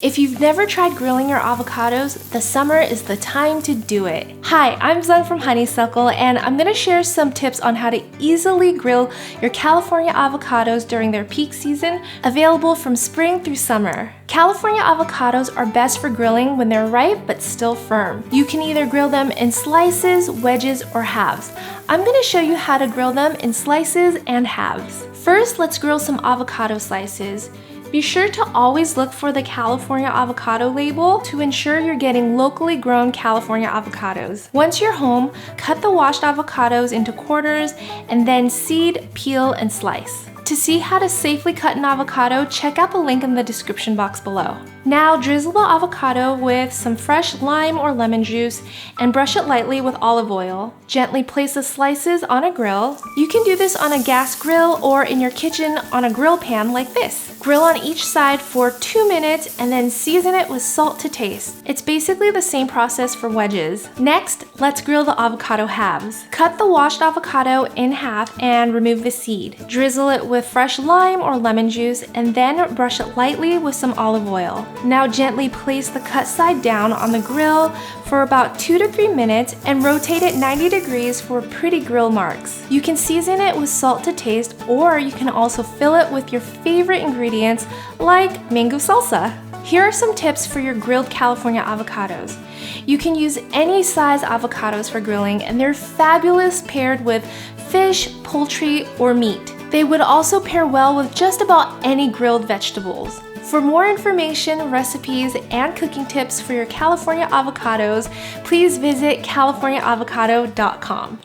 If you've never tried grilling your avocados, the summer is the time to do it. Hi, I'm Zung from Honeysuckle, and I'm gonna share some tips on how to easily grill your California avocados during their peak season, available from spring through summer. California avocados are best for grilling when they're ripe but still firm. You can either grill them in slices, wedges, or halves. I'm gonna show you how to grill them in slices and halves. First, let's grill some avocado slices. Be sure to always look for the California avocado label to ensure you're getting locally grown California avocados. Once you're home, cut the washed avocados into quarters and then seed, peel, and slice. To see how to safely cut an avocado, check out the link in the description box below. Now drizzle the avocado with some fresh lime or lemon juice and brush it lightly with olive oil. Gently place the slices on a grill. You can do this on a gas grill or in your kitchen on a grill pan like this. Grill on each side for 2 minutes and then season it with salt to taste. It's basically the same process for wedges. Next, let's grill the avocado halves. Cut the washed avocado in half and remove the seed. Drizzle it with fresh lime or lemon juice and then brush it lightly with some olive oil. Now gently place the cut side down on the grill for about 2 to 3 minutes and rotate it 90 degrees for pretty grill marks. You can season it with salt to taste, or you can also fill it with your favorite ingredients like mango salsa. Here are some tips for your grilled California avocados. You can use any size avocados for grilling, and they're fabulous paired with fish, poultry, or meat. They would also pair well with just about any grilled vegetables. For more information, recipes, and cooking tips for your California avocados, please visit californiaavocado.com.